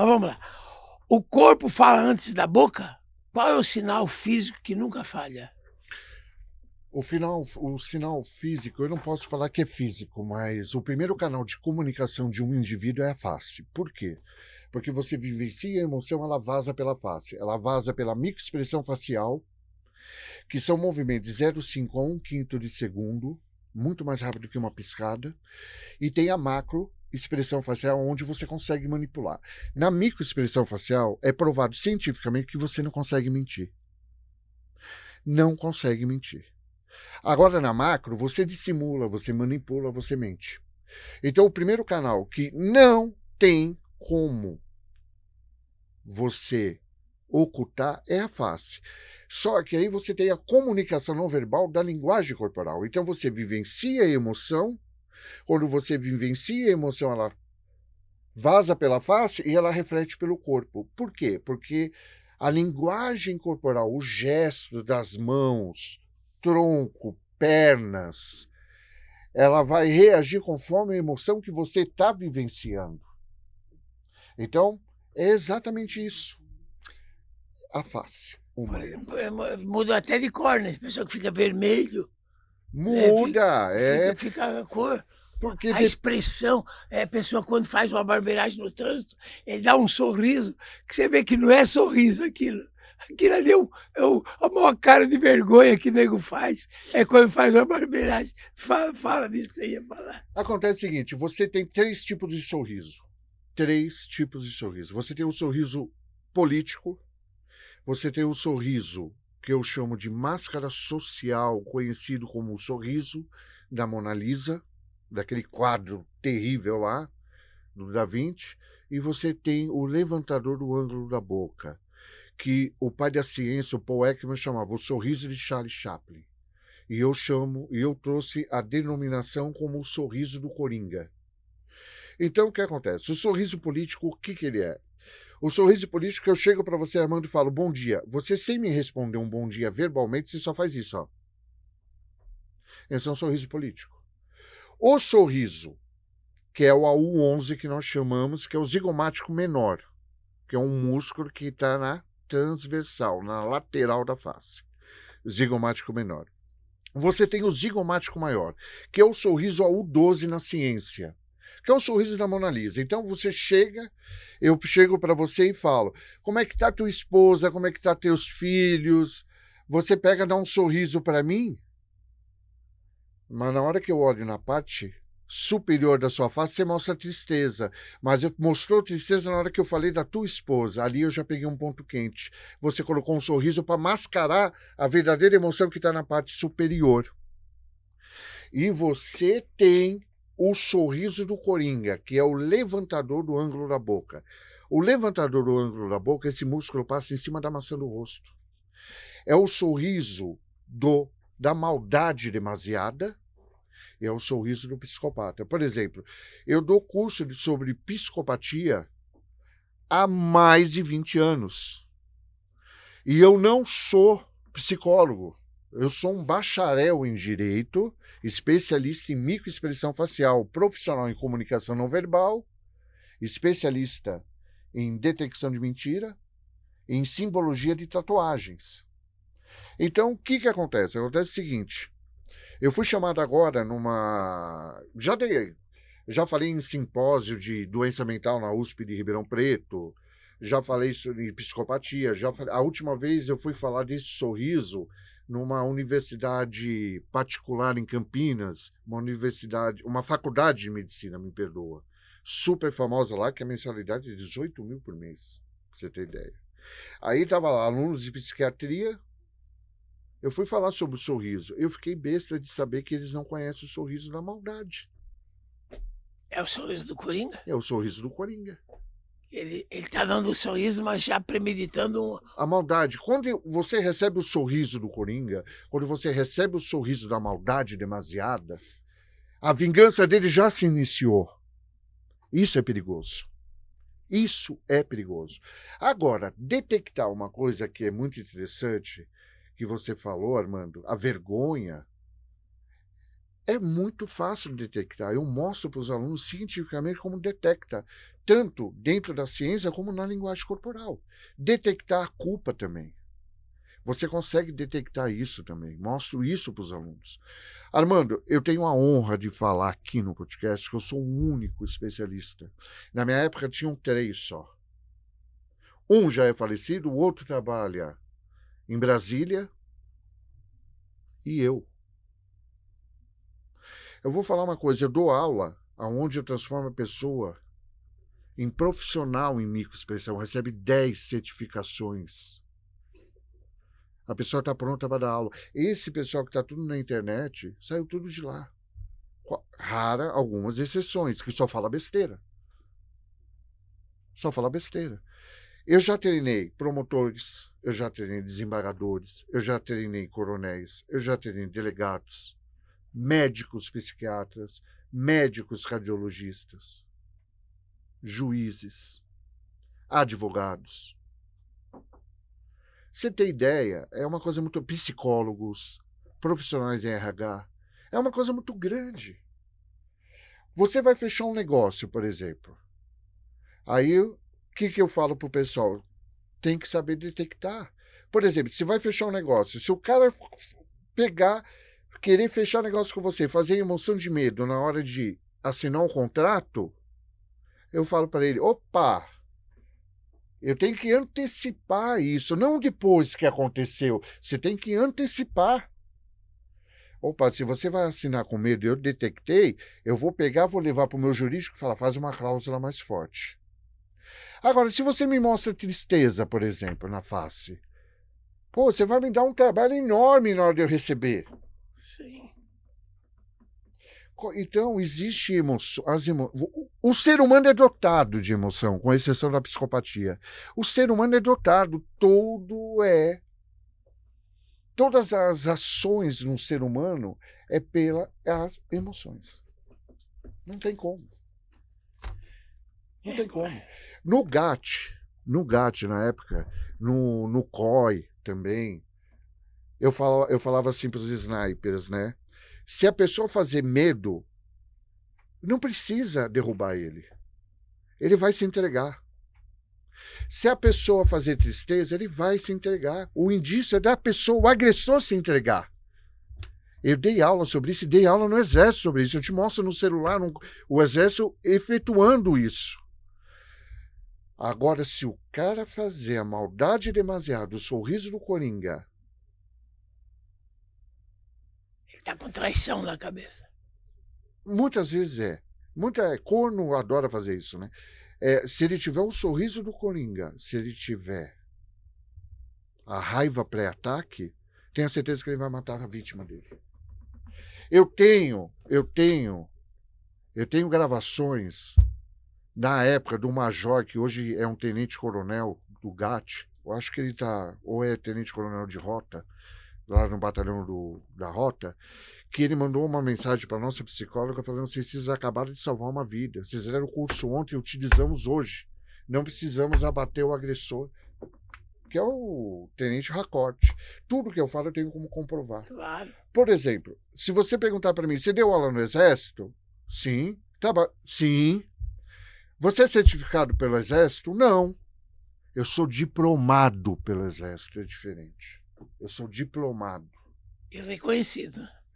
Mas vamos lá. O corpo fala antes da boca? Qual é o sinal físico que nunca falha? O sinal físico, eu não posso falar que é físico, mas o primeiro canal de comunicação de um indivíduo é a face. Por quê? Porque você vivencia a emoção, ela vaza pela face. Ela vaza pela microexpressão facial, que são movimentos de 0,5 a 1/5 de segundo, muito mais rápido que uma piscada. E tem a macro expressão facial, onde você consegue manipular. Na microexpressão facial, é provado cientificamente que você não consegue mentir. Não consegue mentir. Agora, na macro, você dissimula, você manipula, você mente. Então, o primeiro canal que não tem como você ocultar é a face. Só que aí você tem a comunicação não verbal da linguagem corporal. Então, você vivencia a emoção. Quando você vivencia a emoção, ela vaza pela face e ela reflete pelo corpo. Por quê? Porque a linguagem corporal, o gesto das mãos, tronco, pernas, ela vai reagir conforme a emoção que você está vivenciando. Então, é exatamente isso. A face humana. Muda até de cor, né? A pessoa que fica vermelho, né? Muda, Fica a cor. porque A expressão, a pessoa quando faz uma barbeiragem no trânsito, ele dá um sorriso, que você vê que não é sorriso aquilo. Aquilo ali a maior cara de vergonha que o nego faz é quando faz uma barbeiragem. Fala disso que você ia falar. acontece o seguinte, você tem 3 tipos de sorriso. 3 tipos de sorriso. Você tem o sorriso político, você tem o sorriso que eu chamo de máscara social, conhecido como o sorriso da Mona Lisa, daquele quadro terrível lá, do Da Vinci, e você tem o levantador do ângulo da boca, que o pai da ciência, o Paul Ekman, chamava o sorriso de Charlie Chaplin. E eu trouxe a denominação como o sorriso do Coringa. Então, o que acontece? O sorriso político, o que ele é? O sorriso político, eu chego para você, Armando, e falo bom dia. Você, sem me responder um bom dia verbalmente, você só faz isso, ó. Esse é um sorriso político. O sorriso, que é o AU11 que nós chamamos, que é o zigomático menor, que é um músculo que está na transversal, na lateral da face. Zigomático menor. Você tem o zigomático maior, que é o sorriso AU12 na ciência, que é o sorriso da Mona Lisa. Então você chega, eu chego para você e falo, como é que tá tua esposa, como é que tá teus filhos? Você pega, dá um sorriso para mim, mas na hora que eu olho na parte superior da sua face, você mostra tristeza. Mas mostrou tristeza na hora que eu falei da tua esposa. Ali eu já peguei um ponto quente. Você colocou um sorriso para mascarar a verdadeira emoção que está na parte superior. E você tem o sorriso do Coringa, que é o levantador do ângulo da boca. O levantador do ângulo da boca, esse músculo passa em cima da maçã do rosto. É o sorriso da maldade demasiada, é o sorriso do psicopata. Por exemplo, eu dou curso sobre psicopatia há mais de 20 anos. E eu não sou psicólogo. Eu sou um bacharel em direito, especialista em microexpressão facial, profissional em comunicação não verbal, especialista em detecção de mentira, em simbologia de tatuagens. Então, o que acontece? Acontece o seguinte, eu fui chamado agora numa... Já falei em simpósio de doença mental na USP de Ribeirão Preto, já falei sobre psicopatia, a última vez eu fui falar desse sorriso numa universidade particular em Campinas, uma faculdade de medicina, me perdoa, super famosa lá, que a mensalidade é 18 mil por mês, pra você ter ideia. Aí tava lá, alunos de psiquiatria, eu fui falar sobre o sorriso. Eu fiquei besta de saber que eles não conhecem o sorriso da maldade. É o sorriso do Coringa? É o sorriso do Coringa. Ele tá dando o sorriso, mas já premeditando um. A maldade. Quando você recebe o sorriso do Coringa, quando você recebe o sorriso da maldade demasiada, a vingança dele já se iniciou. Isso é perigoso. Isso é perigoso. Agora, detectar uma coisa que é muito interessante, que você falou, Armando, a vergonha. É muito fácil de detectar. Eu mostro para os alunos cientificamente como detecta, tanto dentro da ciência como na linguagem corporal. Detectar a culpa também. Você consegue detectar isso também. Mostro isso para os alunos. Armando, eu tenho a honra de falar aqui no podcast que eu sou o único especialista. Na minha época tinham 3 só. Um já é falecido, o outro trabalha em Brasília e eu. Eu vou falar uma coisa, eu dou aula onde eu transformo a pessoa em profissional em microexpressão, recebe 10 certificações. A pessoa está pronta para dar aula. Esse pessoal que está tudo na internet, saiu tudo de lá. Rara algumas exceções, que só fala besteira. Só fala besteira. Eu já treinei promotores, eu já treinei desembargadores, eu já treinei coronéis, eu já treinei delegados, médicos psiquiatras, médicos radiologistas, juízes, advogados. Você tem ideia, é uma coisa muito... Psicólogos, profissionais em RH, é uma coisa muito grande. Você vai fechar um negócio, por exemplo. Aí, o que eu falo para o pessoal? Tem que saber detectar. Por exemplo, se vai fechar um negócio, se o cara pegar, querer fechar negócio com você, fazer emoção de medo na hora de assinar um contrato, eu falo para ele, opa, eu tenho que antecipar isso, não depois que aconteceu. Você tem que antecipar. Opa, se você vai assinar com medo e eu detectei, eu vou pegar, vou levar para o meu jurídico e falar, faz uma cláusula mais forte. Agora, se você me mostra tristeza, por exemplo, na face, pô, você vai me dar um trabalho enorme na hora de eu receber. Sim. Então, existe emoção. O ser humano é dotado de emoção, com exceção da psicopatia. O ser humano é dotado, todas as ações de um ser humano é pelas emoções. Não tem como. Não tem como. No GAT, na época, no COI também, eu falava assim para os snipers, né? Se a pessoa fazer medo, não precisa derrubar ele. Ele vai se entregar. Se a pessoa fazer tristeza, ele vai se entregar. O indício é da pessoa, o agressor se entregar. Eu dei aula sobre isso, e dei aula no Exército sobre isso. Eu te mostro no celular o Exército efetuando isso. Agora, se o cara fazer a maldade demasiado, o sorriso do Coringa... Ele tá com traição na cabeça. Muitas vezes é. Corno adora fazer isso, né? Se ele tiver o sorriso do Coringa, se ele tiver a raiva pré-ataque, tenha certeza que ele vai matar a vítima dele. Eu tenho gravações na época do major, que hoje é um tenente-coronel do GAT, eu acho que ele está, ou é tenente-coronel de rota, lá no batalhão da rota, que ele mandou uma mensagem para a nossa psicóloga falando assim, vocês acabaram de salvar uma vida, vocês fizeram o curso ontem e utilizamos hoje, não precisamos abater o agressor, que é o tenente Racorte. Tudo que eu falo eu tenho como comprovar. Claro. Por exemplo, se você perguntar para mim, você deu aula no Exército? Sim. Sim. Você é certificado pelo Exército? Não. Eu sou diplomado pelo Exército, é diferente. Eu sou diplomado. E reconhecido.